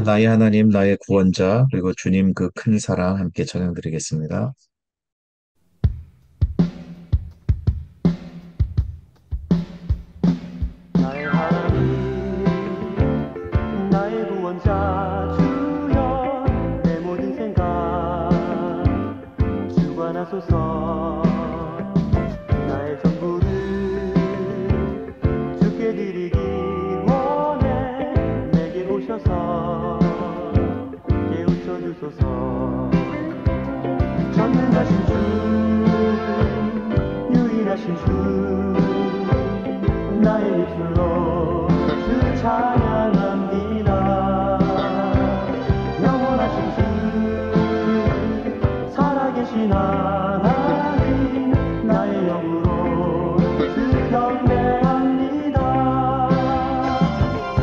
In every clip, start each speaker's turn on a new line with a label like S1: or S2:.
S1: 나의 하나님, 나의 구원자, 그리고 주님 그 큰 사랑 함께 찬양드리겠습니다.
S2: 나의 하나님 나의 구원자 주여 내 모든 생각 주관하소서 나의 전부를 주께 드리기 원해 내게 오셔서 깨우쳐 주소서 전능하신 주 유일하신 주 나의 입술로 주 찬양합니다. 영원하신 주 살아계신 하나님 나의 영으로 주 경배합니다.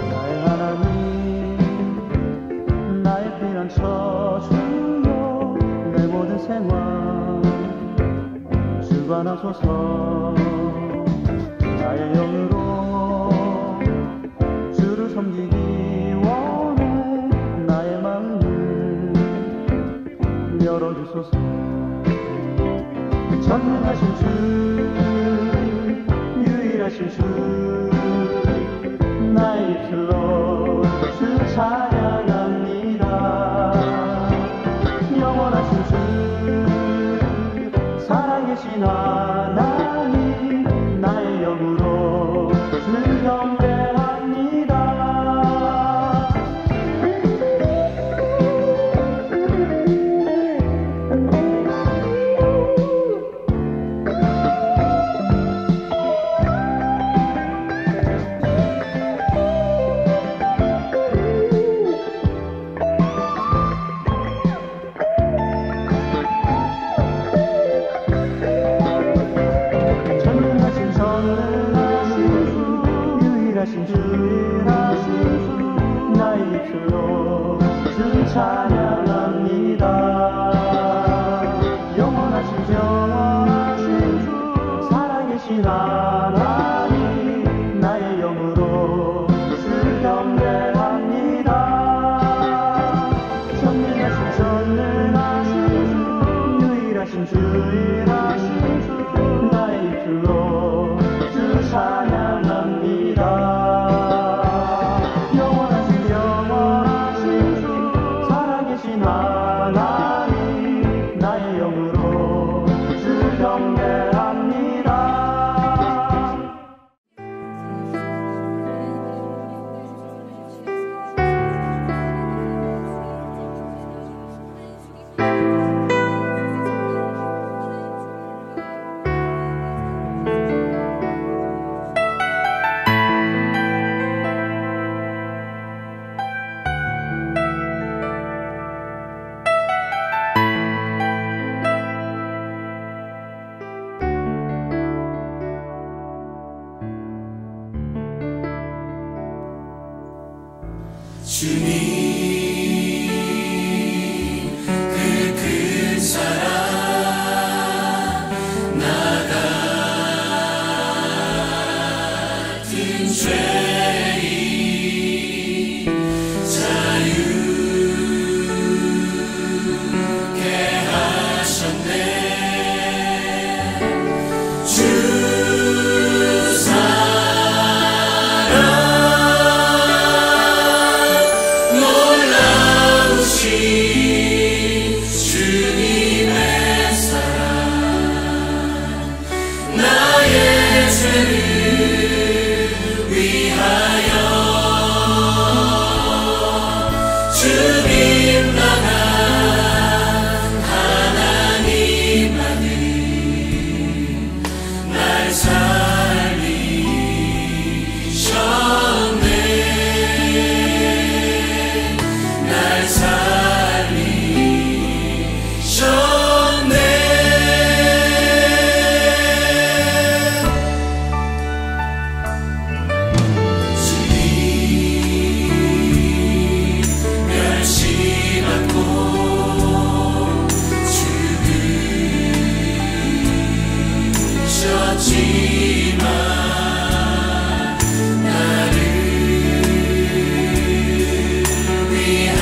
S2: 나의 하나님 나의 피난처 주여 내 모든 생활 주관하소서 나의 영으로 주를 섬기기 원해 나의 마음을 열어주소서 전능하신 주 유일하신 주 나의 입술로 주 찬양합니다. 영원하신 주 살아계신 하나님 나의 영으로 주 경배합니다. 전능하신 주 유일하신 주 나의 입술로 주 찬양합니다. 영원하신 주 살아계신 하나님 나의 영으로 주 경배합니다. 전능하신 주 유일하신 주 나의 입술로 주 찬양합니다. 영원하신 주 살아계신 하나님 나의 영으로 주 경배합니다.
S3: 주님 그 큰 사랑 나 같은 죄인 자유케 하셨네. 주 사랑 놀라우신 주님의 사랑 나의 죄를 위하여 주님 나간 하나님만을 날 살리셨네. 날 살리셨네. 주님 멸시받고 죽으셨지만 나를 위하여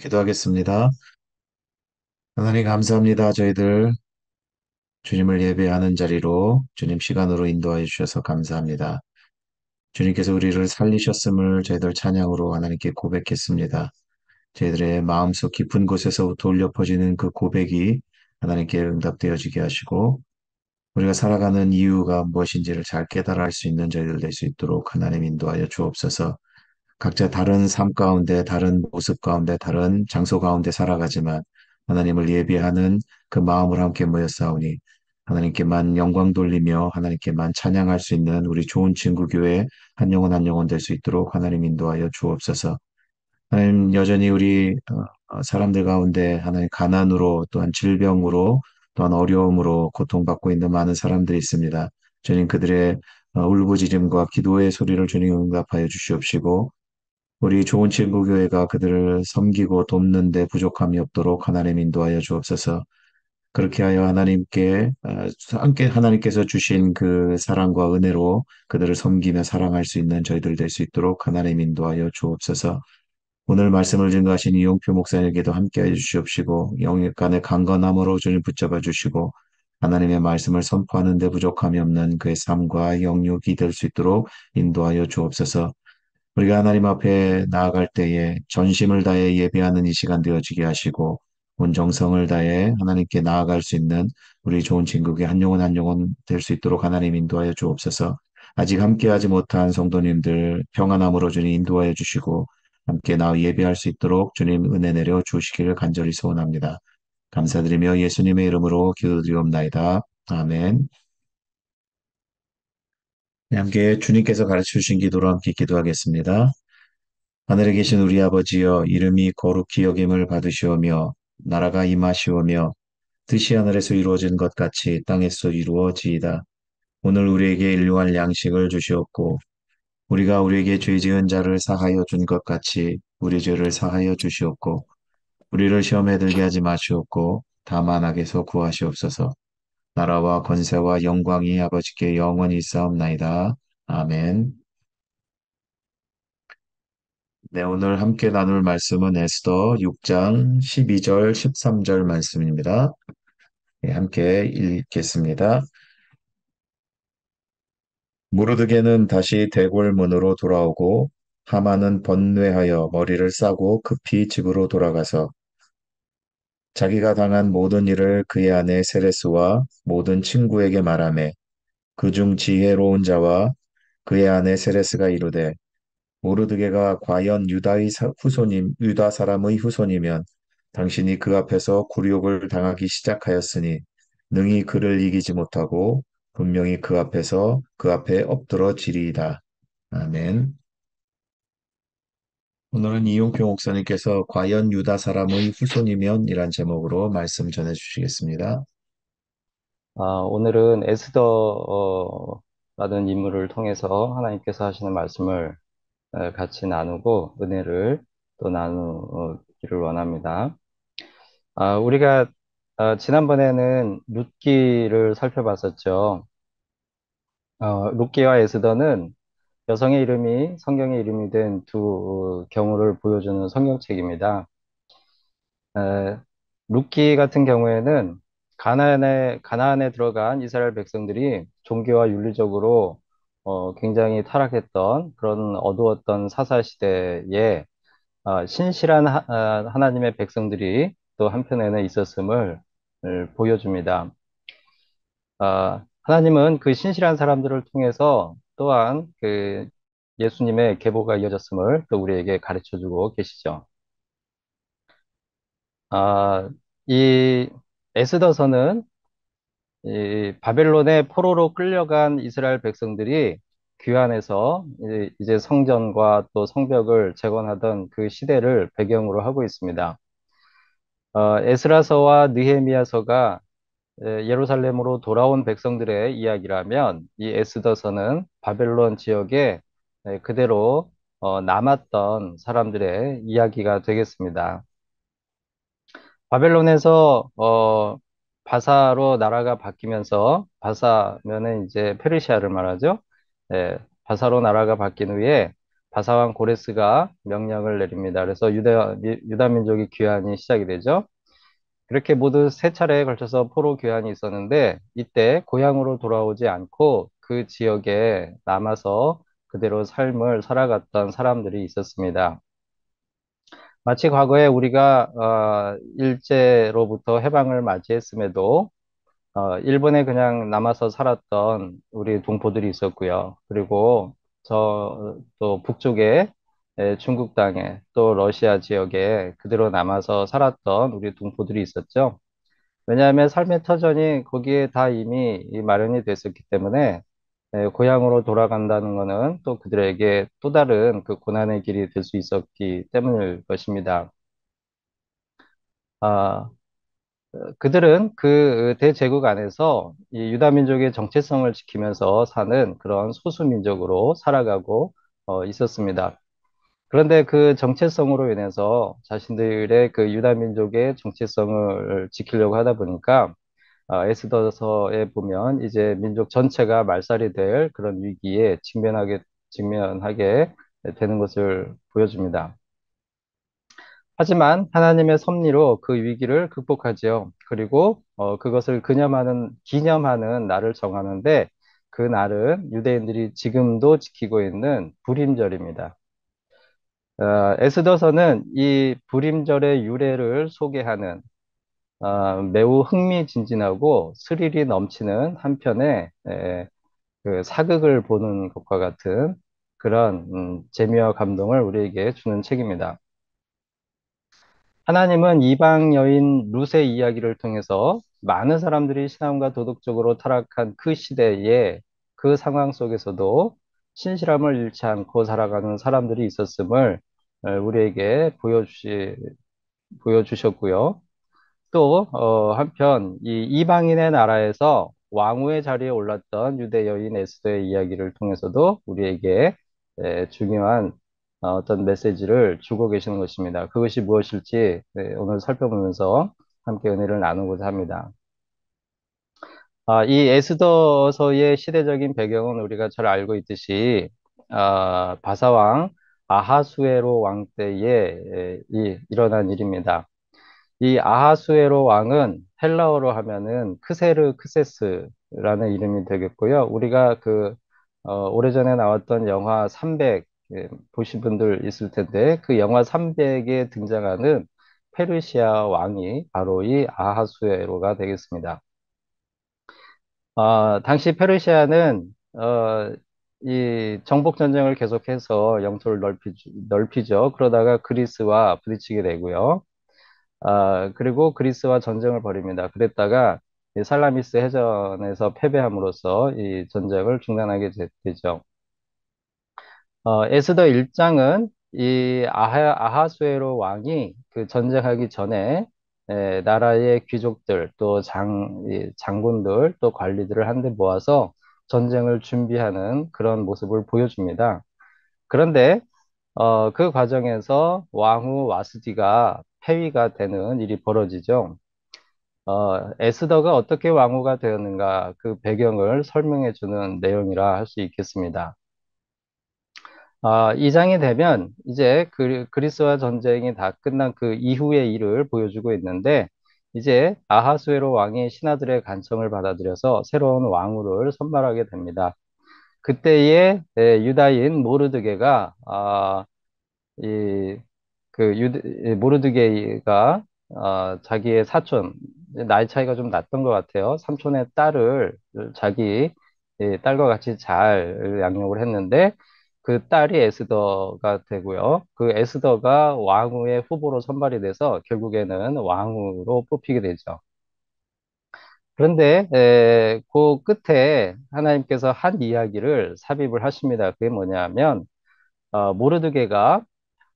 S1: 기도하겠습니다. 하나님 감사합니다. 저희들 주님을 예배하는 자리로 주님 시간으로 인도하여 주셔서 감사합니다. 주님께서 우리를 살리셨음을 저희들 찬양으로 하나님께 고백했습니다. 저희들의 마음속 깊은 곳에서부터 울려 퍼지는 그 고백이 하나님께 응답되어지게 하시고 우리가 살아가는 이유가 무엇인지를 잘 깨달아 알 수 있는 저희들 될 수 있도록 하나님 인도하여 주옵소서. 각자 다른 삶 가운데, 다른 모습 가운데, 다른 장소 가운데 살아가지만 하나님을 예비하는 그 마음을 함께 모였사오니 하나님께만 영광 돌리며 하나님께만 찬양할 수 있는 우리 좋은 친구 교회 한 영혼 한 영혼 될 수 있도록 하나님 인도하여 주옵소서. 하나님 여전히 우리 사람들 가운데 하나님 가난으로 또한 질병으로 또한 어려움으로 고통받고 있는 많은 사람들이 있습니다. 주님 그들의 울부짖음과 기도의 소리를 주님 응답하여 주시옵시고 우리 좋은 친구 교회가 그들을 섬기고 돕는 데 부족함이 없도록 하나님 인도하여 주옵소서. 그렇게 하여 하나님께 함께 하나님께서 주신 그 사랑과 은혜로 그들을 섬기며 사랑할 수 있는 저희들 될 수 있도록 하나님 인도하여 주옵소서. 오늘 말씀을 증거하신 이용표 목사님에게도 함께하여 주시옵시고 영육간의 강건함으로 주님 붙잡아 주시고 하나님의 말씀을 선포하는 데 부족함이 없는 그의 삶과 영육이 될 수 있도록 인도하여 주옵소서. 우리가 하나님 앞에 나아갈 때에 전심을 다해 예배하는 이 시간 되어지게 하시고 온 정성을 다해 하나님께 나아갈 수 있는 우리 좋은 친구의 한 영혼 한 영혼 될 수 있도록 하나님 인도하여 주옵소서. 아직 함께하지 못한 성도님들 평안함으로 주님 인도하여 주시고 함께 나와 예배할 수 있도록 주님 은혜 내려 주시기를 간절히 소원합니다. 감사드리며 예수님의 이름으로 기도드리옵나이다. 아멘. 네, 함께 주님께서 가르쳐 주신 기도로 함께 기도하겠습니다. 하늘에 계신 우리 아버지여 이름이 거룩히 여김을 받으시오며 나라가 임하시오며 뜻이 하늘에서 이루어진 것 같이 땅에서 이루어지이다. 오늘 우리에게 일용할 양식을 주시옵고 우리가 우리에게 죄 지은 자를 사하여 준 것 같이 우리 죄를 사하여 주시옵고 우리를 시험에 들게 하지 마시옵고 다만 악에서 구하시옵소서. 나라와 권세와 영광이 아버지께 영원히 있사옵나이다. 아멘. 네, 오늘 함께 나눌 말씀은 에스더 6장 12절, 13절 말씀입니다. 네, 함께 읽겠습니다. 무르드게는 다시 대궐문으로 돌아오고 하만은 번뇌하여 머리를 싸고 급히 집으로 돌아가서 자기가 당한 모든 일을 그의 아내 세레스와 모든 친구에게 말하매 그중 지혜로운 자와 그의 아내 세레스가 이르되 모르드게가 과연 유다 사람의 후손이면 당신이 그 앞에서 굴욕을 당하기 시작하였으니 능히 그를 이기지 못하고 분명히 그 앞에서 그 앞에 엎드러지리이다. 아멘. 오늘은 이용표 목사님께서 과연 유다 사람의 후손이면 이란 제목으로 말씀 전해 주시겠습니다.
S4: 오늘은 에스더라는 인물을 통해서 하나님께서 하시는 말씀을 같이 나누고 은혜를 또 나누기를 원합니다. 우리가 지난번에는 룻기를 살펴봤었죠. 룻기와 에스더는 여성의 이름이 성경의 이름이 된 두 경우를 보여주는 성경책입니다. 에, 룻기 같은 경우에는 가나안에 들어간 이스라엘 백성들이 종교와 윤리적으로 굉장히 타락했던 그런 어두웠던 사사 시대에 신실한 하나님의 백성들이 또 한편에는 있었음을 보여줍니다. 하나님은 그 신실한 사람들을 통해서 또한 그 예수님의 계보가 이어졌음을 또 우리에게 가르쳐 주고 계시죠. 아, 이 에스더서는 이 바벨론의 포로로 끌려간 이스라엘 백성들이 귀환해서 이제 성전과 또 성벽을 재건하던 그 시대를 배경으로 하고 있습니다. 에스라서와 느헤미야서가 예루살렘으로 돌아온 백성들의 이야기라면 이 에스더서는 바벨론 지역에 그대로 남았던 사람들의 이야기가 되겠습니다. 바벨론에서 바사로 나라가 바뀌면서 바사면은 이제 페르시아를 말하죠. 바사로 나라가 바뀐 후에 바사왕 고레스가 명령을 내립니다. 그래서 유다 민족의 귀환이 시작이 되죠. 그렇게 모두 세 차례에 걸쳐서 포로 귀환이 있었는데 이때 고향으로 돌아오지 않고 그 지역에 남아서 그대로 삶을 살아갔던 사람들이 있었습니다. 마치 과거에 우리가 일제로부터 해방을 맞이했음에도 일본에 그냥 남아서 살았던 우리 동포들이 있었고요. 그리고 또 북쪽에 중국 땅에 또 러시아 지역에 그대로 남아서 살았던 우리 동포들이 있었죠. 왜냐하면 삶의 터전이 거기에 다 이미 이 마련이 됐었기 때문에 고향으로 돌아간다는 것은 또 그들에게 또 다른 그 고난의 길이 될 수 있었기 때문일 것입니다. 아, 그들은 그 대제국 안에서 이 유다 민족의 정체성을 지키면서 사는 그런 소수 민족으로 살아가고 있었습니다. 그런데 그 정체성으로 인해서 자신들의 그 유다 민족의 정체성을 지키려고 하다 보니까 에스더서에 보면 이제 민족 전체가 말살이 될 그런 위기에 직면하게 되는 것을 보여줍니다. 하지만 하나님의 섭리로 그 위기를 극복하지요. 그리고 그것을 기념하는 날을 정하는데 그 날은 유대인들이 지금도 지키고 있는 불임절입니다. 에스더서는 이 불임절의 유래를 소개하는 매우 흥미진진하고 스릴이 넘치는 한편의 그 사극을 보는 것과 같은 그런 재미와 감동을 우리에게 주는 책입니다. 하나님은 이방 여인 룻의 이야기를 통해서 많은 사람들이 신앙과 도덕적으로 타락한 그 시대에 그 상황 속에서도 신실함을 잃지 않고 살아가는 사람들이 있었음을 우리에게 보여주셨고요. 또 한편 이 이방인의 나라에서 왕후의 자리에 올랐던 유대 여인 에스더의 이야기를 통해서도 우리에게 중요한 어떤 메시지를 주고 계시는 것입니다. 그것이 무엇일지 오늘 살펴보면서 함께 은혜를 나누고자 합니다. 이 에스더서의 시대적인 배경은 우리가 잘 알고 있듯이 바사왕 아하수에로 왕 때에 일어난 일입니다. 이 아하수에로 왕은 헬라어로 하면은 크세르 크세스라는 이름이 되겠고요. 우리가 오래전에 나왔던 영화 300 보신 분들 있을 텐데 그 영화 300에 등장하는 페르시아 왕이 바로 이 아하수에로가 되겠습니다. 당시 페르시아는 이 정복 전쟁을 계속해서 영토를 넓히죠. 그러다가 그리스와 부딪히게 되고요. 그리고 그리스와 전쟁을 벌입니다. 그랬다가 이 살라미스 해전에서 패배함으로써 이 전쟁을 중단하게 되죠. 에스더 1장은 이 아하수에로 왕이 그 전쟁하기 전에 나라의 귀족들 또 장군들 또 관리들을 한데 모아서 전쟁을 준비하는 그런 모습을 보여줍니다. 그런데 그 과정에서 왕후 와스디가 폐위가 되는 일이 벌어지죠. 에스더가 어떻게 왕후가 되었는가 그 배경을 설명해 주는 내용이라 할 수 있겠습니다. 2장이 되면 이제 그리스와 전쟁이 다 끝난 그 이후의 일을 보여주고 있는데 이제 아하수에로 왕이 신하들의 간청을 받아들여서 새로운 왕후를 선발하게 됩니다. 그때에 유다인 모르드게가 이, 이 모르드게이가 자기의 사촌, 나이 차이가 좀 났던 것 같아요. 삼촌의 딸을 자기 딸과 같이 잘 양육을 했는데 그 딸이 에스더가 되고요. 그 에스더가 왕후의 후보로 선발이 돼서 결국에는 왕후로 뽑히게 되죠. 그런데 그 끝에 하나님께서 한 이야기를 삽입을 하십니다. 그게 뭐냐면 모르드게가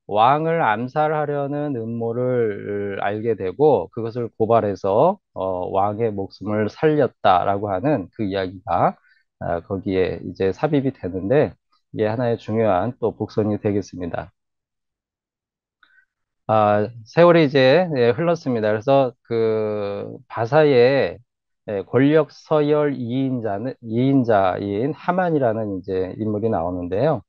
S4: 왕을 암살하려는 음모를 알게 되고 그것을 고발해서 왕의 목숨을 살렸다라고 하는 그 이야기가 거기에 이제 삽입이 되는데 이게 하나의 중요한 또 복선이 되겠습니다. 세월이 이제 흘렀습니다. 그래서 그 바사의 권력 서열 2인자인 하만이라는 이제 인물이 나오는데요.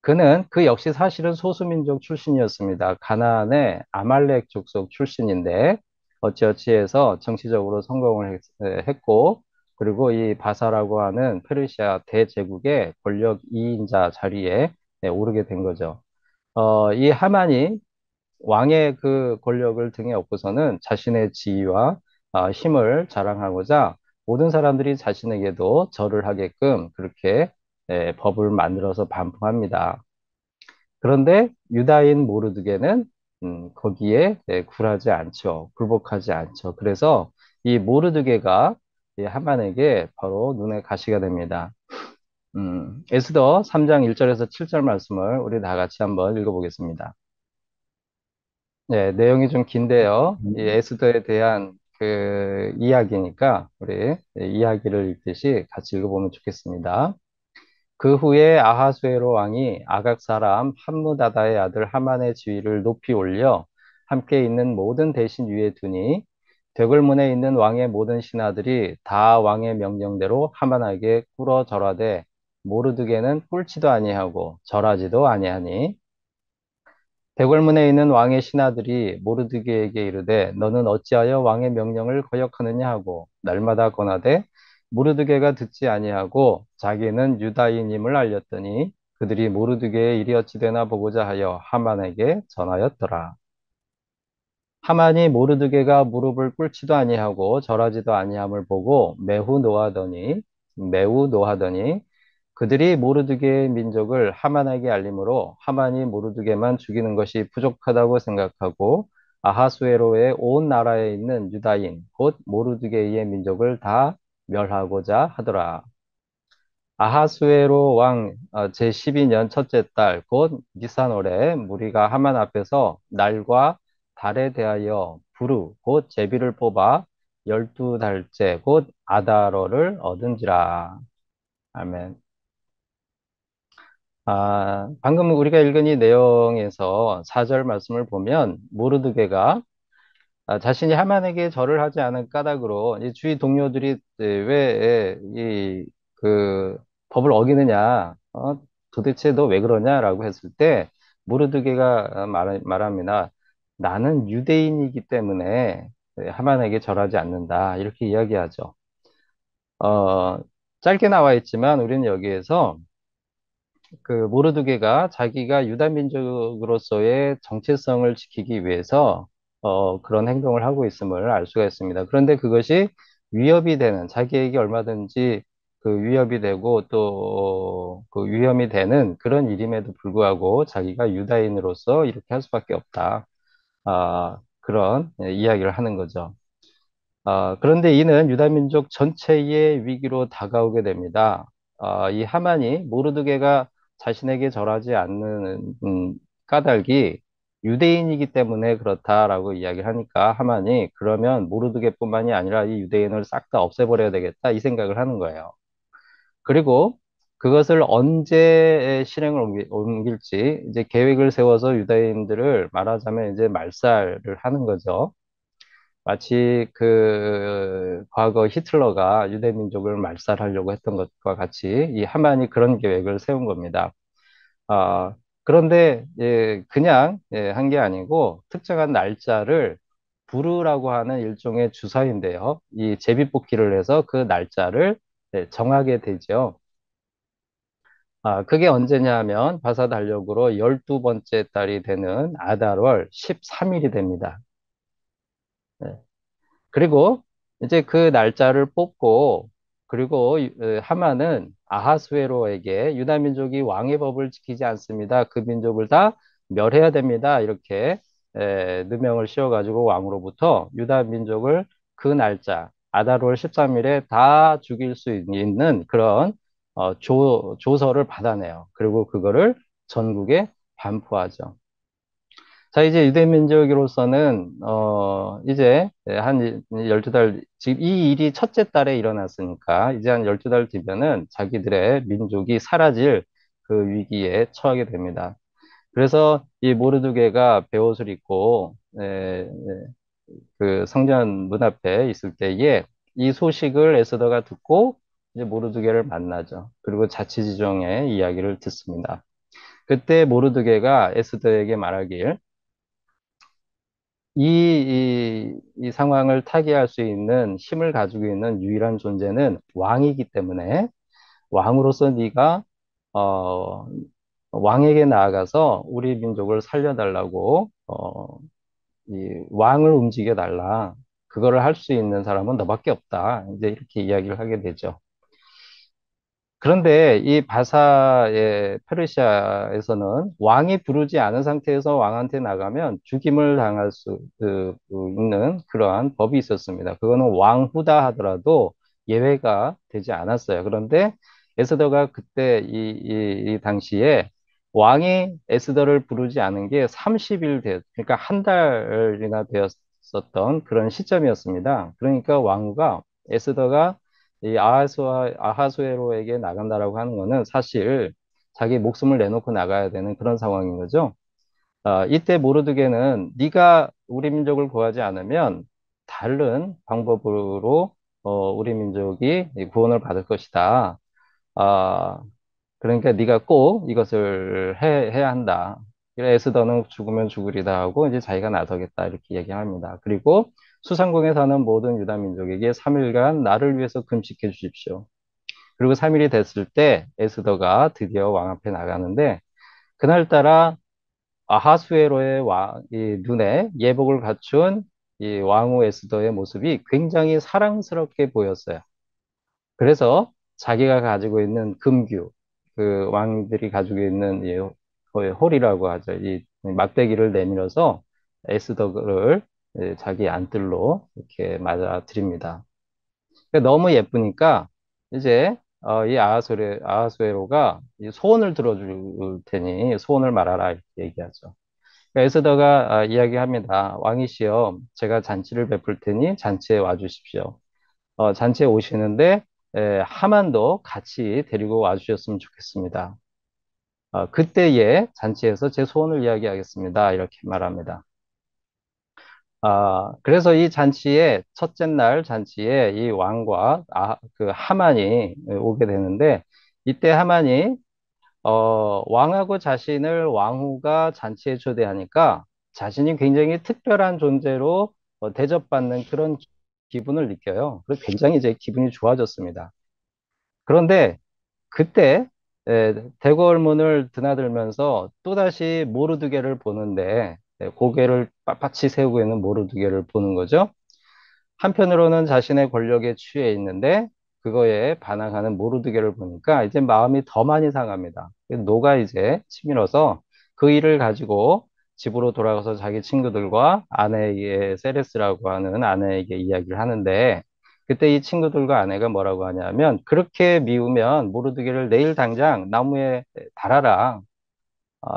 S4: 그는 그 역시 사실은 소수민족 출신이었습니다. 가나안의 아말렉 족속 출신인데 어찌어찌 해서 정치적으로 성공을 했고 그리고 이 바사라고 하는 페르시아 대제국의 권력 2인자 자리에 오르게 된 거죠. 이 하만이 왕의 그 권력을 등에 업고서는 자신의 지위와 힘을 자랑하고자 모든 사람들이 자신에게도 절을 하게끔 그렇게 법을 만들어서 반포합니다. 그런데 유다인 모르드게는 거기에 굴하지 않죠. 굴복하지 않죠. 그래서 이 모르드게가 이 하만에게 바로 눈에 가시가 됩니다. 에스더 3장 1절에서 7절 말씀을 우리 다 같이 한번 읽어보겠습니다. 네, 내용이 좀 긴데요. 이 에스더에 대한 그 이야기니까 우리 이야기를 읽듯이 같이 읽어보면 좋겠습니다. 그 후에 아하수에로 왕이 아각 사람 함무다다의 아들 하만의 지위를 높이 올려 함께 있는 모든 대신 위에 두니 벽을문에 있는 왕의 모든 신하들이 다 왕의 명령대로 하만에게 꿇어 절하되 모르드게는 꿇지도 아니하고 절하지도 아니하니 대궐문에 있는 왕의 신하들이 모르드게에게 이르되 너는 어찌하여 왕의 명령을 거역하느냐 하고 날마다 권하되 모르드게가 듣지 아니하고 자기는 유다인임을 알렸더니 그들이 모르드게의 일이 어찌 되나 보고자 하여 하만에게 전하였더라. 하만이 모르드게가 무릎을 꿇지도 아니하고 절하지도 아니함을 보고 매우 노하더니 그들이 모르드게의 민족을 하만에게 알림으로 하만이 모르드게만 죽이는 것이 부족하다고 생각하고 아하수에로의 온 나라에 있는 유다인 곧 모르드게의 민족을 다 멸하고자 하더라. 아하수에로 왕 제12년 첫째 달 곧 니산월에 무리가 하만 앞에서 날과 달에 대하여 부르 곧 제비를 뽑아 12달째 곧 아다러를 얻은지라. 아멘. 방금 우리가 읽은 이 내용에서 4절 말씀을 보면 모르드게가 자신이 하만에게 절을 하지 않은 까닭으로 이 주위 동료들이 왜이그 법을 어기느냐, 도대체 너 왜 그러냐라고 했을 때 모르드게가 말합니다. 나는 유대인이기 때문에 하만에게 절하지 않는다 이렇게 이야기하죠. 어, 짧게 나와 있지만 우리는 여기에서 그 모르드게가 자기가 유다 민족으로서의 정체성을 지키기 위해서 그런 행동을 하고 있음을 알 수가 있습니다. 그런데 그것이 위협이 되는 자기에게 얼마든지 그 위협이 되고 또 그 위험이 되는 그런 일임에도 불구하고 자기가 유다인으로서 이렇게 할 수밖에 없다. 그런 이야기를 하는 거죠. 그런데 이는 유다 민족 전체의 위기로 다가오게 됩니다. 이 하만이 모르드게가 자신에게 절하지 않는 까닭이 유대인이기 때문에 그렇다라고 이야기를 하니까 하만이 그러면 모르드게뿐만이 아니라 이 유대인을 싹 다 없애버려야 되겠다 이 생각을 하는 거예요. 그리고 그것을 언제 실행을 옮길지 이제 계획을 세워서 유다인들을 말하자면 이제 말살을 하는 거죠. 마치 그 과거 히틀러가 유대민족을 말살하려고 했던 것과 같이 이 하만이 그런 계획을 세운 겁니다. 그런데 그냥 한 게 아니고 특정한 날짜를 부르라고 하는 일종의 주사인데요. 이 제비뽑기를 해서 그 날짜를 정하게 되죠. 그게 언제냐 하면 바사 달력으로 12번째 달이 되는 아달월 13일이 됩니다. 네. 그리고 이제 그 날짜를 뽑고 그리고 하만은 아하수에로에게 유다 민족이 왕의 법을 지키지 않습니다. 그 민족을 다 멸해야 됩니다. 이렇게 누명을 씌워가지고 왕으로부터 유다 민족을 그 날짜 아달월 13일에 다 죽일 수 있는 그런 조서를 받아내요. 그리고 그거를 전국에 반포하죠. 자, 이제 유대민족으로서는, 이제 한 12달, 지금 이 일이 첫째 달에 일어났으니까, 이제 한 12달 뒤면은 자기들의 민족이 사라질 그 위기에 처하게 됩니다. 그래서 이 모르드게가 베옷을 입고, 그 성전 문 앞에 있을 때에 이 소식을 에스더가 듣고 이제 모르드게를 만나죠. 그리고 자치지종의 이야기를 듣습니다. 그때 모르드게가 에스더에게 말하길 이 상황을 타개할 수 있는 힘을 가지고 있는 유일한 존재는 왕이기 때문에 왕으로서 네가 어, 왕에게 나아가서 우리 민족을 살려달라고 이 왕을 움직여 달라. 그거를 할 수 있는 사람은 너밖에 없다. 이제 이렇게 이야기를 하게 되죠. 그런데 이 바사의 페르시아에서는 왕이 부르지 않은 상태에서 왕한테 나가면 죽임을 당할 수 있는 그러한 법이 있었습니다. 그거는 왕후다 하더라도 예외가 되지 않았어요. 그런데 에스더가 그때 이 당시에 왕이 에스더를 부르지 않은 게 30일 그러니까 한 달이나 되었었던 그런 시점이었습니다. 그러니까 왕후가 에스더가 이 아하수에로에게 나간다라고 하는 거는 사실 자기 목숨을 내놓고 나가야 되는 그런 상황인 거죠. 이때 모르드게는 네가 우리 민족을 구하지 않으면 다른 방법으로 우리 민족이 이 구원을 받을 것이다. 아, 그러니까 네가 꼭 이것을 해야 한다. 그래, 에스더는 죽으면 죽으리다 하고 이제 자기가 나서겠다 이렇게 얘기합니다. 그리고 수상궁에 사는 모든 유다 민족에게 3일간 나를 위해서 금식해 주십시오. 그리고 3일이 됐을 때 에스더가 드디어 왕 앞에 나가는데 그날따라 아하수에로의 이 눈에 예복을 갖춘 이 왕후 에스더의 모습이 굉장히 사랑스럽게 보였어요. 그래서 자기가 가지고 있는 금규, 그 왕들이 가지고 있는 이 거의 홀이라고 하죠. 이 막대기를 내밀어서 에스더를 자기 안뜰로 이렇게 맞아들입니다. 그러니까 너무 예쁘니까 이제 이 아하수에로가 이 소원을 들어줄 테니 소원을 말하라 이렇게 얘기하죠. 그러니까 에스더가 이야기합니다. 왕이시여, 제가 잔치를 베풀 테니 잔치에 와주십시오. 잔치에 오시는데 하만도 같이 데리고 와주셨으면 좋겠습니다. 그때의 잔치에서 제 소원을 이야기하겠습니다. 이렇게 말합니다. 그래서 이 잔치에 첫째 날 잔치에 이 왕과 그 하만이 오게 되는데 이때 하만이 왕하고 자신을 왕후가 잔치에 초대하니까 자신이 굉장히 특별한 존재로 대접받는 그런 기분을 느껴요. 그래서 굉장히 이제 기분이 좋아졌습니다. 그런데 그때 대궐문을 드나들면서 또다시 모르드게를 보는데 고개를 빳빳이 세우고 있는 모르드게를 보는 거죠. 한편으로는 자신의 권력에 취해 있는데 그거에 반항하는 모르드게를 보니까 이제 마음이 더 많이 상합니다. 노가 이제 치밀어서 그 일을 가지고 집으로 돌아가서 자기 친구들과 아내에게 세레스라고 하는 아내에게 이야기를 하는데 그때 이 친구들과 아내가 뭐라고 하냐면 그렇게 미우면 모르드게를 내일 당장 나무에 달아라.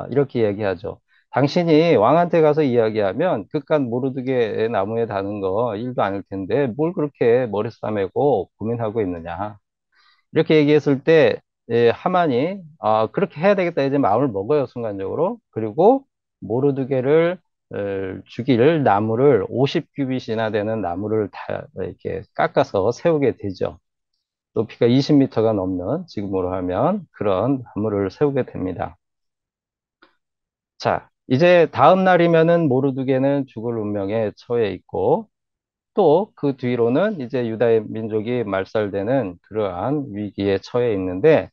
S4: 이렇게 얘기하죠. 당신이 왕한테 가서 이야기하면 그깟 모르드게 나무에 다는 거 일도 아닐 텐데 뭘 그렇게 머리 싸매고 고민하고 있느냐. 이렇게 얘기했을 때 하만이 그렇게 해야 되겠다 이제 마음을 먹어요 순간적으로. 그리고 모르드게를 죽일 나무를 50규빗이나 되는 나무를 다 이렇게 깎아서 세우게 되죠. 높이가 20m가 넘는 지금으로 하면 그런 나무를 세우게 됩니다. 자, 이제 다음 날이면은 모르드게는 죽을 운명에 처해 있고 또 그 뒤로는 이제 유다의 민족이 말살되는 그러한 위기에 처해 있는데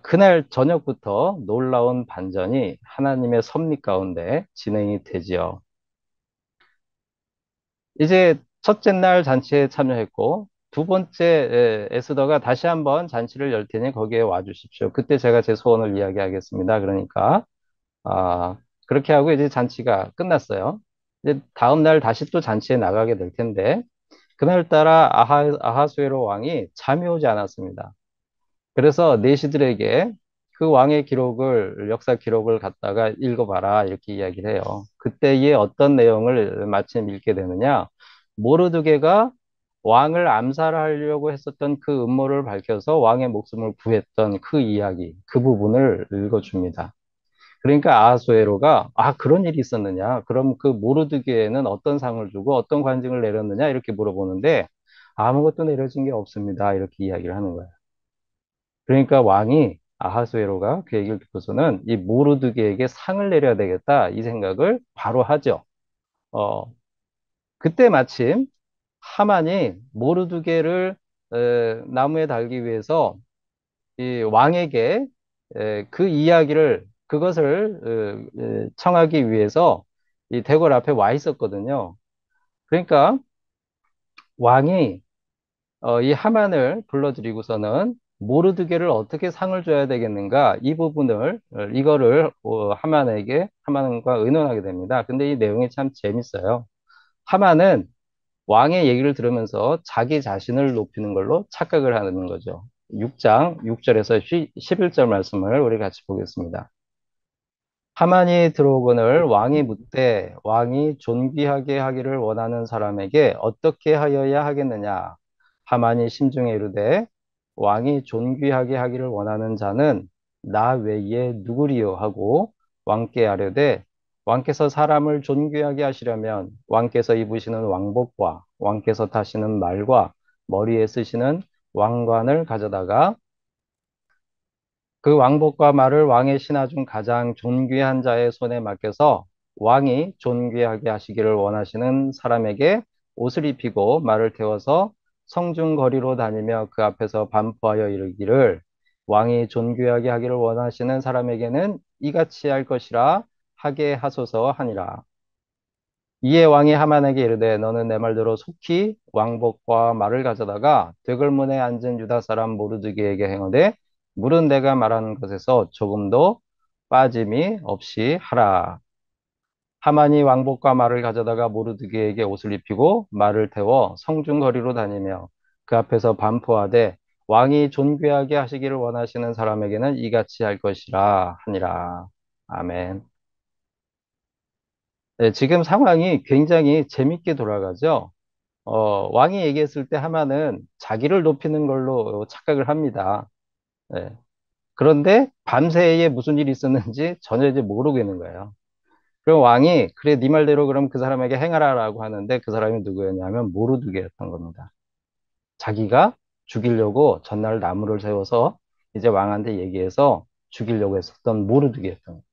S4: 그날 저녁부터 놀라운 반전이 하나님의 섭리 가운데 진행이 되지요. 이제 첫째 날 잔치에 참여했고 두 번째 에스더가 다시 한번 잔치를 열 테니 거기에 와 주십시오. 그때 제가 제 소원을 이야기하겠습니다. 그러니까 아, 그렇게 하고 이제 잔치가 끝났어요. 이제 다음 날 다시 또 잔치에 나가게 될 텐데, 그날따라 아하수에로 왕이 잠이 오지 않았습니다. 그래서 내시들에게 그 왕의 기록을, 역사 기록을 갖다가 읽어봐라, 이렇게 이야기를 해요. 그때의 어떤 내용을 마침 읽게 되느냐, 모르드게가 왕을 암살하려고 했었던 그 음모를 밝혀서 왕의 목숨을 구했던 그 이야기, 그 부분을 읽어줍니다. 그러니까 아하수에로가 그런 일이 있었느냐? 그럼 그 모르드게는 어떤 상을 주고 어떤 관징을 내렸느냐? 이렇게 물어보는데 아무것도 내려진 게 없습니다. 이렇게 이야기를 하는 거예요. 그러니까 왕이 아하수에로가 그 얘기를 듣고서는 이 모르드게에게 상을 내려야 되겠다 이 생각을 바로 하죠. 어, 그때 마침 하만이 모르드게를 나무에 달기 위해서 이 왕에게 그 이야기를 그것을 청하기 위해서 이 대궐 앞에 와 있었거든요. 그러니까 왕이 이 하만을 불러들이고서는 모르드게를 어떻게 상을 줘야 되겠는가 이 부분을 이거를 하만과 의논하게 됩니다. 근데 이 내용이 참 재밌어요. 하만은 왕의 얘기를 들으면서 자기 자신을 높이는 걸로 착각을 하는 거죠. 6장 6절에서 11절 말씀을 우리 같이 보겠습니다. 하만이 들어오거늘 왕이 묻되 왕이 존귀하게 하기를 원하는 사람에게 어떻게 하여야 하겠느냐? 하만이 심중에 이르되 왕이 존귀하게 하기를 원하는 자는 나 외에 누구리요 하고 왕께 아뢰되 왕께서 사람을 존귀하게 하시려면 왕께서 입으시는 왕복과 왕께서 타시는 말과 머리에 쓰시는 왕관을 가져다가 그 왕복과 말을 왕의 신하 중 가장 존귀한 자의 손에 맡겨서 왕이 존귀하게 하시기를 원하시는 사람에게 옷을 입히고 말을 태워서 성중 거리로 다니며 그 앞에서 반포하여 이르기를 왕이 존귀하게 하기를 원하시는 사람에게는 이같이 할 것이라 하게 하소서 하니라. 이에 왕이 하만에게 이르되 너는 내 말대로 속히 왕복과 말을 가져다가 되걸문에 앉은 유다 사람 모르드게에게 행하되 물은 내가 말하는 것에서 조금도 빠짐이 없이 하라. 하만이 왕복과 말을 가져다가 모르드게에게 옷을 입히고 말을 태워 성중거리로 다니며 그 앞에서 반포하되 왕이 존귀하게 하시기를 원하시는 사람에게는 이같이 할 것이라 하니라. 아멘. 네, 지금 상황이 굉장히 재밌게 돌아가죠. 왕이 얘기했을 때 하만은 자기를 높이는 걸로 착각을 합니다. 예. 그런데 밤새에 무슨 일이 있었는지 전혀 이제 모르고 있는 거예요. 그럼 왕이 그래 네 말대로 그럼 그 사람에게 행하라라고 하는데 그 사람이 누구였냐면 모르드게였던 겁니다. 자기가 죽이려고 전날 나무를 세워서 이제 왕한테 얘기해서 죽이려고 했었던 모르드게였던 거예요.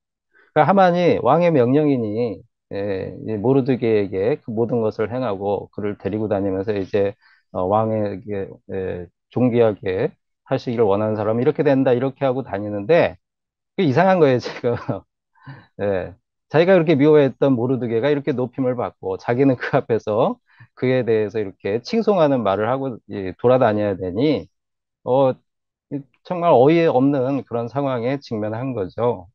S4: 그러니까 하만이 왕의 명령이니 이 모르드게에게 그 모든 것을 행하고 그를 데리고 다니면서 이제 왕에게 존귀하게 하시기를 원하는 사람은 이렇게 된다 이렇게 하고 다니는데 그 이상한 거예요 지금. 예. 자기가 그렇게 미워했던 모르드게가 이렇게 높임을 받고 자기는 그 앞에서 그에 대해서 이렇게 칭송하는 말을 하고 돌아다녀야 되니 어, 정말 어이없는 그런 상황에 직면한 거죠.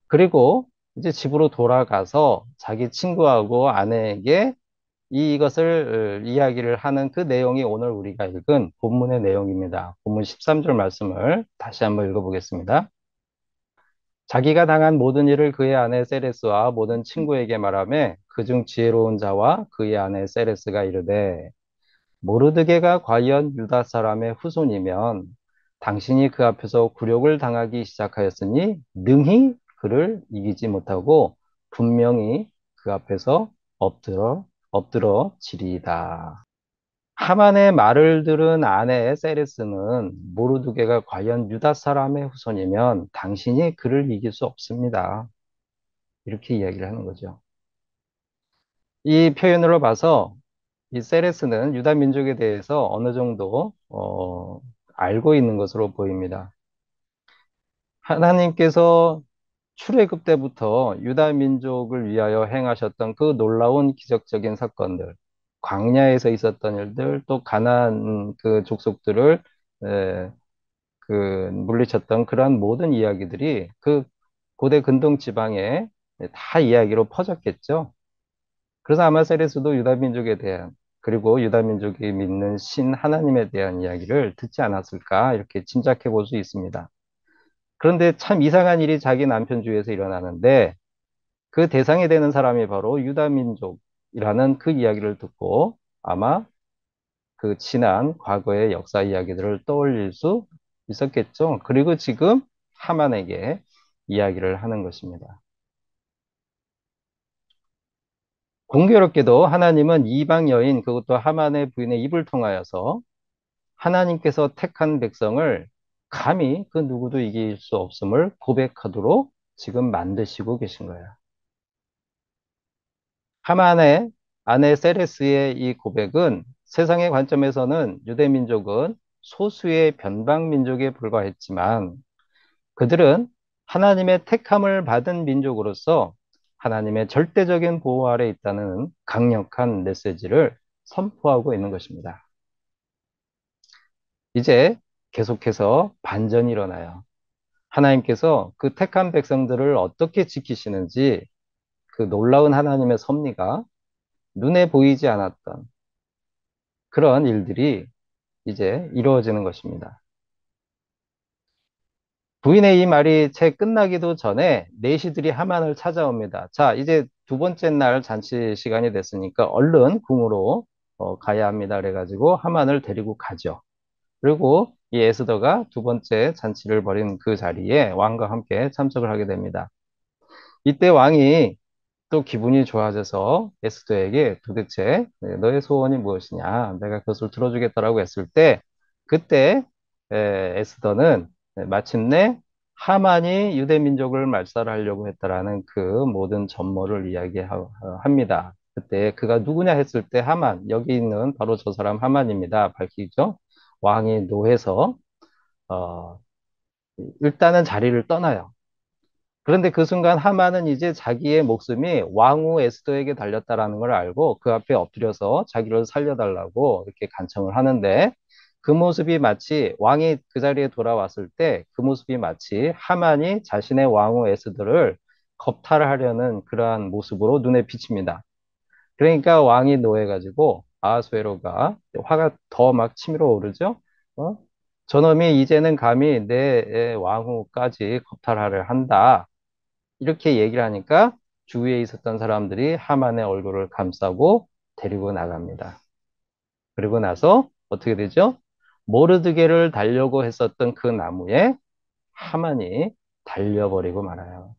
S4: 그리고 이제 집으로 돌아가서 자기 친구하고 아내에게 이것을 이야기를 하는 그 내용이 오늘 우리가 읽은 본문의 내용입니다. 본문 13절 말씀을 다시 한번 읽어보겠습니다. 자기가 당한 모든 일을 그의 아내 세레스와 모든 친구에게 말하며 그중 지혜로운 자와 그의 아내 세레스가 이르되 모르드게가 과연 유다 사람의 후손이면 당신이 그 앞에서 굴욕을 당하기 시작하였으니 능히 그를 이기지 못하고 분명히 그 앞에서 엎드러 지리이다. 하만의 말을 들은 아내 세레스는 모르드게가 과연 유다 사람의 후손이면 당신이 그를 이길 수 없습니다. 이렇게 이야기를 하는 거죠. 이 표현으로 봐서 이 세레스는 유다 민족에 대해서 어느 정도 알고 있는 것으로 보입니다. 하나님께서 출애굽 때부터 유다 민족을 위하여 행하셨던 그 놀라운 기적적인 사건들, 광야에서 있었던 일들, 또 가나안 그 족속들을 에, 그 물리쳤던 그러한 모든 이야기들이 그 고대 근동 지방에 다 이야기로 퍼졌겠죠. 그래서 아마 세레스도 유다 민족에 대한 그리고 유다 민족이 믿는 신 하나님에 대한 이야기를 듣지 않았을까 이렇게 짐작해 볼 수 있습니다. 그런데 참 이상한 일이 자기 남편 주위에서 일어나는데 그 대상이 되는 사람이 바로 유다 민족이라는 그 이야기를 듣고 아마 그 지난 과거의 역사 이야기들을 떠올릴 수 있었겠죠. 그리고 지금 하만에게 이야기를 하는 것입니다. 공교롭게도 하나님은 이방 여인 그것도 하만의 부인의 입을 통하여서 하나님께서 택한 백성을 감히 그 누구도 이길 수 없음을 고백하도록 지금 만드시고 계신 거예요. 하만의 아내 세레스의 이 고백은 세상의 관점에서는 유대 민족은 소수의 변방 민족에 불과했지만 그들은 하나님의 택함을 받은 민족으로서 하나님의 절대적인 보호 아래 있다는 강력한 메시지를 선포하고 있는 것입니다. 이제 계속해서 반전이 일어나요. 하나님께서 그 택한 백성들을 어떻게 지키시는지 그 놀라운 하나님의 섭리가 눈에 보이지 않았던 그런 일들이 이제 이루어지는 것입니다. 부인의 이 말이 채 끝나기도 전에 내시들이 하만을 찾아옵니다. 자, 이제 두 번째 날 잔치 시간이 됐으니까 얼른 궁으로 가야 합니다. 그래가지고 하만을 데리고 가죠. 그리고 이 에스더가 두 번째 잔치를 벌인 그 자리에 왕과 함께 참석을 하게 됩니다. 이때 왕이 또 기분이 좋아져서 에스더에게 도대체 너의 소원이 무엇이냐? 내가 그것을 들어주겠다라고 했을 때 그때 에스더는 마침내 하만이 유대 민족을 말살하려고 했다라는 그 모든 전모를 이야기합니다. 그때 그가 누구냐 했을 때 하만, 여기 있는 바로 저 사람 하만입니다. 밝히죠? 왕이 노해서 어, 일단은 자리를 떠나요. 그런데 그 순간 하만은 이제 자기의 목숨이 왕후 에스더에게 달렸다라는 걸 알고 그 앞에 엎드려서 자기를 살려달라고 이렇게 간청을 하는데 그 모습이 마치 왕이 그 자리에 돌아왔을 때 그 모습이 마치 하만이 자신의 왕후 에스더를 겁탈하려는 그러한 모습으로 눈에 비칩니다. 그러니까 왕이 노해가지고 아하수에로가 화가 더 막 치밀어 오르죠. 어? 저놈이 이제는 감히 내 왕후까지 겁탈하려 한다. 이렇게 얘기를 하니까 주위에 있었던 사람들이 하만의 얼굴을 감싸고 데리고 나갑니다. 그리고 나서 어떻게 되죠? 모르드게를 달려고 했었던 그 나무에 하만이 달려버리고 말아요.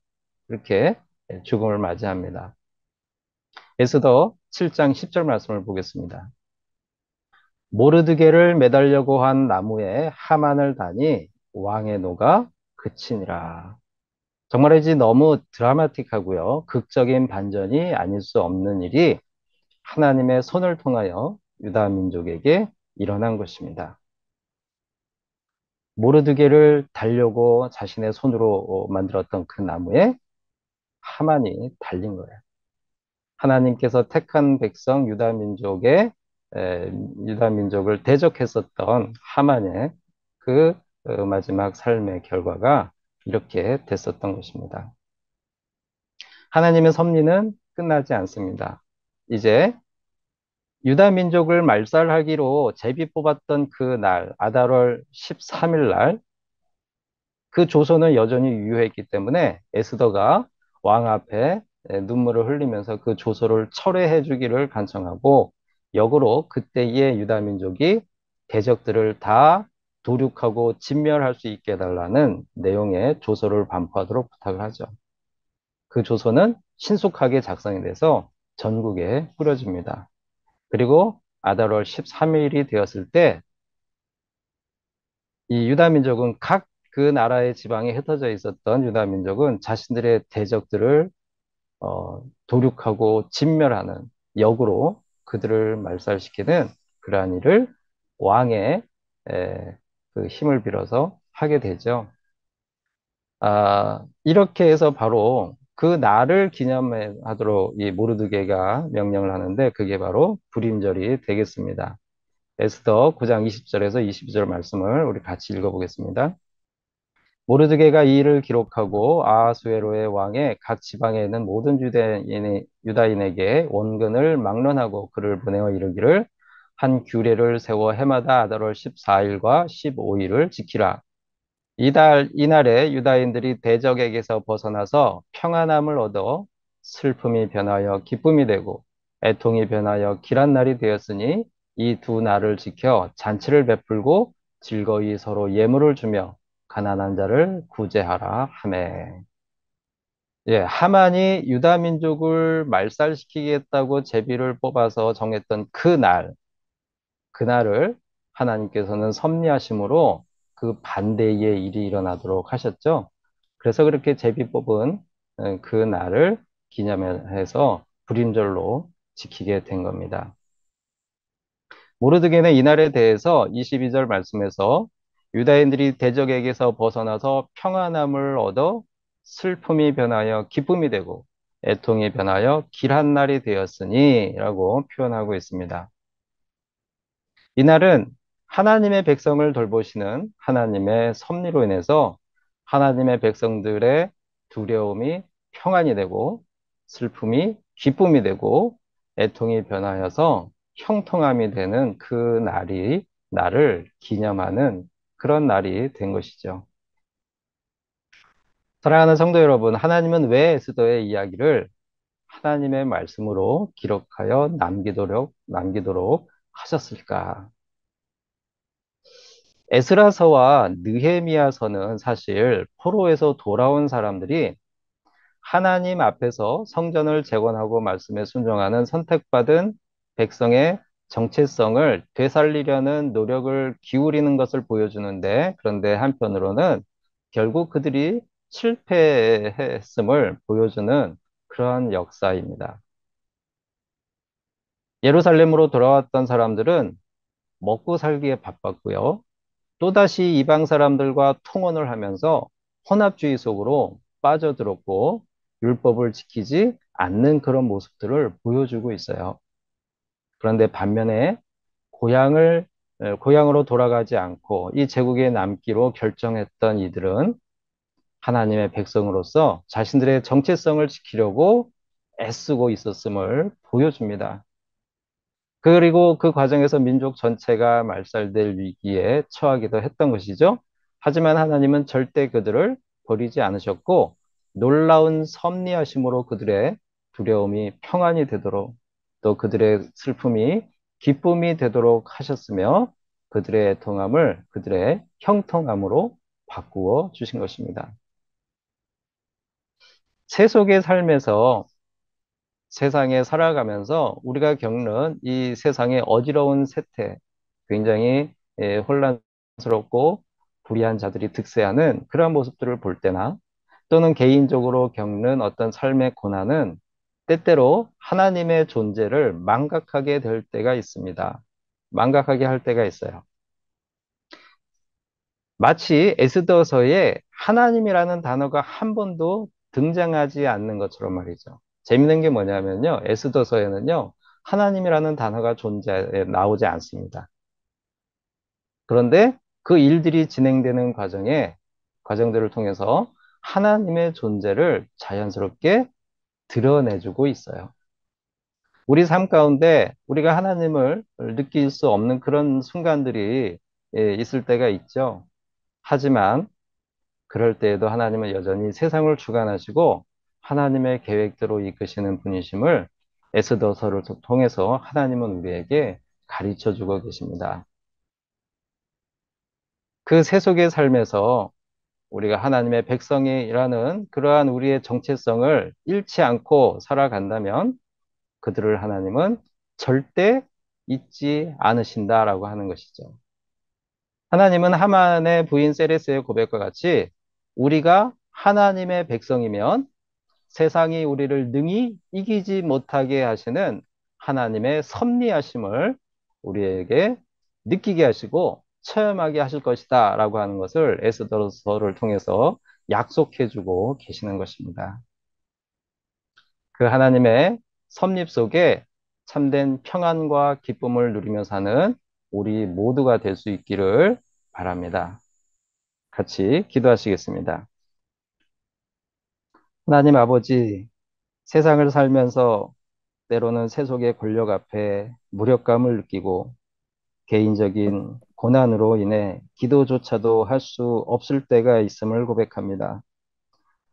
S4: 그렇게 죽음을 맞이합니다. 에스더 7장 10절 말씀을 보겠습니다. 모르드게를 매달려고 한 나무에 하만을 다니 왕의 노가 그치니라. 정말이지 너무 드라마틱하고요. 극적인 반전이 아닐 수 없는 일이 하나님의 손을 통하여 유다 민족에게 일어난 것입니다. 모르드게를 달려고 자신의 손으로 만들었던 그 나무에 하만이 달린 거예요. 하나님께서 택한 백성 유다 민족을 대적했었던 하만의 그 마지막 삶의 결과가 이렇게 됐었던 것입니다. 하나님의 섭리는 끝나지 않습니다. 이제 유다 민족을 말살하기로 제비 뽑았던 그 날, 아달월 13일 날, 그 조서는 여전히 유효했기 때문에 에스더가 왕 앞에 눈물을 흘리면서 그 조서를 철회해 주기를 간청하고 역으로 그때의 유다 민족이 대적들을 다 도륙하고 진멸할 수 있게 해달라는 내용의 조서를 반포하도록 부탁을 하죠. 그 조서는 신속하게 작성이 돼서 전국에 뿌려집니다. 그리고 아달월 13일이 되었을 때 이 유다 민족은 각 그 나라의 지방에 흩어져 있었던 유다 민족은 자신들의 대적들을 도륙하고 진멸하는 역으로 그들을 말살시키는 그러한 일을 왕의 그 힘을 빌어서 하게 되죠. 이렇게 해서 바로 그 날을 기념하도록 이 모르드게가 명령을 하는데 그게 바로 불임절이 되겠습니다. 에스더 9장 20절에서 22절 말씀을 우리 같이 읽어보겠습니다. 모르드게가 이 일을 기록하고 아하수에로의 왕의 각 지방에 있는 모든 유다인에게 원근을 막론하고 그를 보내어 이르기를 한 규례를 세워 해마다 아달월 14일과 15일을 지키라. 이날에 유다인들이 대적에게서 벗어나서 평안함을 얻어 슬픔이 변하여 기쁨이 되고 애통이 변하여 길한 날이 되었으니 이 두 날을 지켜 잔치를 베풀고 즐거이 서로 예물을 주며 가난한 자를 구제하라 하매. 예, 하만이 유다 민족을 말살시키겠다고 제비를 뽑아서 정했던 그날을 하나님께서는 섭리하심으로 그 반대의 일이 일어나도록 하셨죠. 그래서 그렇게 제비 뽑은 그 날을 기념해서 불임절로 지키게 된 겁니다. 모르드게는 이날에 대해서 22절 말씀에서 유다인들이 대적에게서 벗어나서 평안함을 얻어 슬픔이 변하여 기쁨이 되고 애통이 변하여 길한 날이 되었으니 라고 표현하고 있습니다. 이날은 하나님의 백성을 돌보시는 하나님의 섭리로 인해서 하나님의 백성들의 두려움이 평안이 되고 슬픔이 기쁨이 되고 애통이 변하여서 형통함이 되는 그 날을 기념하는 그런 날이 된 것이죠. 사랑하는 성도 여러분, 하나님은 왜 에스더의 이야기를 하나님의 말씀으로 기록하여 남기도록 하셨을까? 에스라서와 느헤미야서는 사실 포로에서 돌아온 사람들이 하나님 앞에서 성전을 재건하고 말씀에 순종하는 선택받은 백성의 정체성을 되살리려는 노력을 기울이는 것을 보여주는데, 그런데 한편으로는 결국 그들이 실패했음을 보여주는 그러한 역사입니다. 예루살렘으로 돌아왔던 사람들은 먹고 살기에 바빴고요. 또다시 이방 사람들과 통혼을 하면서 혼합주의 속으로 빠져들었고 율법을 지키지 않는 그런 모습들을 보여주고 있어요. 그런데 반면에 고향으로 돌아가지 않고 이 제국에 남기로 결정했던 이들은 하나님의 백성으로서 자신들의 정체성을 지키려고 애쓰고 있었음을 보여줍니다. 그리고 그 과정에서 민족 전체가 말살될 위기에 처하기도 했던 것이죠. 하지만 하나님은 절대 그들을 버리지 않으셨고 놀라운 섭리하심으로 그들의 두려움이 평안이 되도록 또 그들의 슬픔이 기쁨이 되도록 하셨으며 그들의 애통함을 그들의 형통함으로 바꾸어 주신 것입니다. 세속의 삶에서 세상에 살아가면서 우리가 겪는 이 세상의 어지러운 세태, 굉장히 혼란스럽고 불의한 자들이 득세하는 그런 모습들을 볼 때나 또는 개인적으로 겪는 어떤 삶의 고난은 때때로 하나님의 존재를 망각하게 될 때가 있습니다. 망각하게 할 때가 있어요. 마치 에스더서에 하나님이라는 단어가 한 번도 등장하지 않는 것처럼 말이죠. 재밌는 게 뭐냐면요. 에스더서에는요. 하나님이라는 단어가 나오지 않습니다. 그런데 그 일들이 진행되는 과정들을 통해서 하나님의 존재를 자연스럽게 드러내주고 있어요. 우리 삶 가운데 우리가 하나님을 느낄 수 없는 그런 순간들이 있을 때가 있죠. 하지만 그럴 때에도 하나님은 여전히 세상을 주관하시고 하나님의 계획대로 이끄시는 분이심을 에스더서를 통해서 하나님은 우리에게 가르쳐 주고 계십니다. 그 세속의 삶에서 우리가 하나님의 백성이라는 그러한 우리의 정체성을 잃지 않고 살아간다면 그들을 하나님은 절대 잊지 않으신다라고 하는 것이죠. 하나님은 하만의 부인 세레스의 고백과 같이 우리가 하나님의 백성이면 세상이 우리를 능히 이기지 못하게 하시는 하나님의 섭리하심을 우리에게 느끼게 하시고 체험하게 하실 것이다 라고 하는 것을 에스더서를 통해서 약속해 주고 계시는 것입니다. 그 하나님의 섭립 속에 참된 평안과 기쁨을 누리며 사는 우리 모두가 될 수 있기를 바랍니다. 같이 기도하시겠습니다. 하나님 아버지, 세상을 살면서 때로는 세속의 권력 앞에 무력감을 느끼고 개인적인 고난으로 인해 기도조차도 할 수 없을 때가 있음을 고백합니다.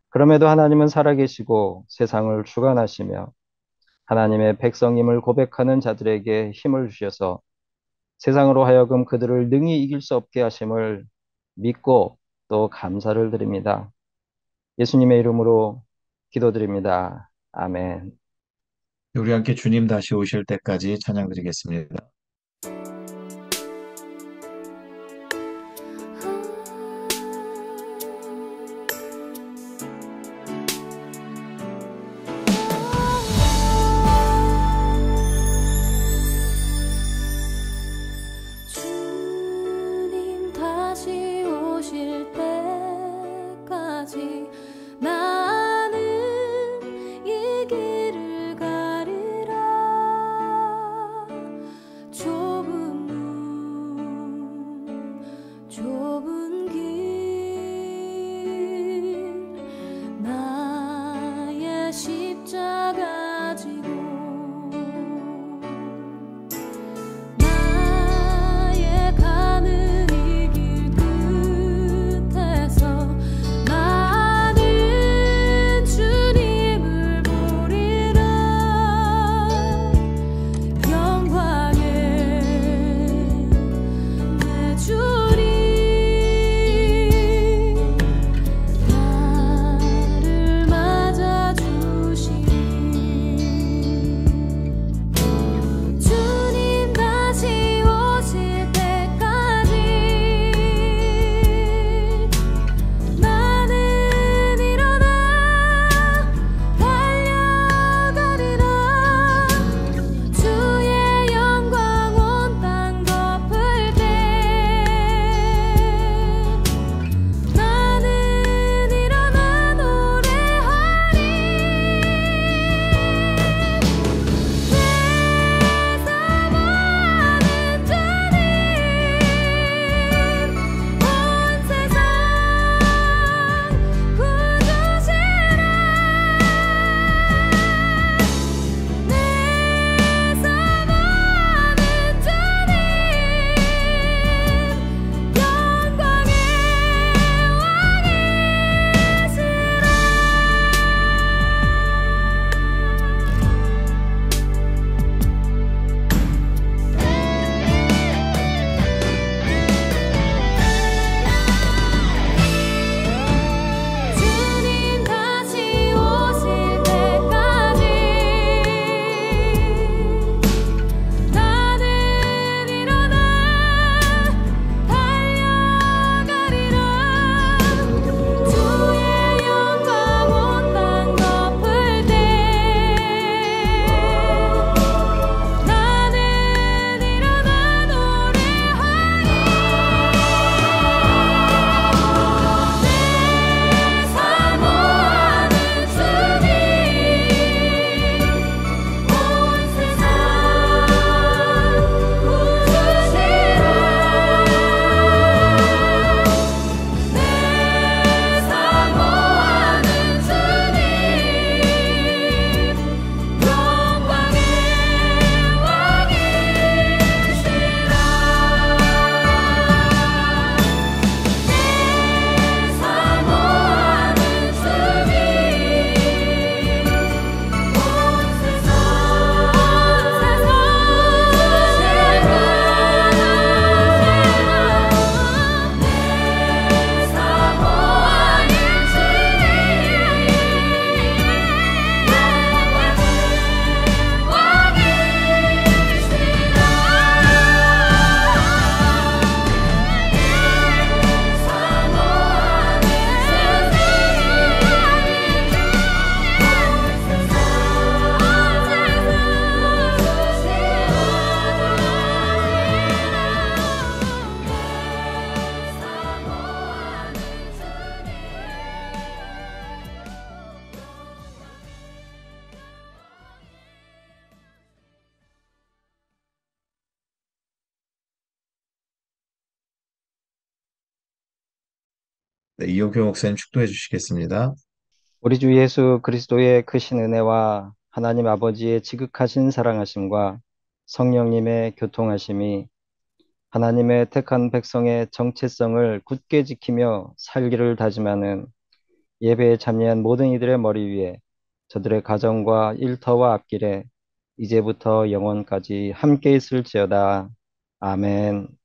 S4: 그럼에도 하나님은 살아계시고 세상을 주관하시며 하나님의 백성임을 고백하는 자들에게 힘을 주셔서 세상으로 하여금 그들을 능히 이길 수 없게 하심을 믿고 또 감사를 드립니다. 예수님의 이름으로 기도드립니다. 아멘.
S1: 우리 함께 주님 다시 오실 때까지 찬양드리겠습니다. 네, 이용표 목사님 축도해 주시겠습니다.
S4: 우리 주 예수 그리스도의 크신 은혜와 하나님 아버지의 지극하신 사랑하심과 성령님의 교통하심이 하나님의 택한 백성의 정체성을 굳게 지키며 살기를 다짐하는 예배에 참여한 모든 이들의 머리 위에 저들의 가정과 일터와 앞길에 이제부터 영원까지 함께 있을지어다. 아멘.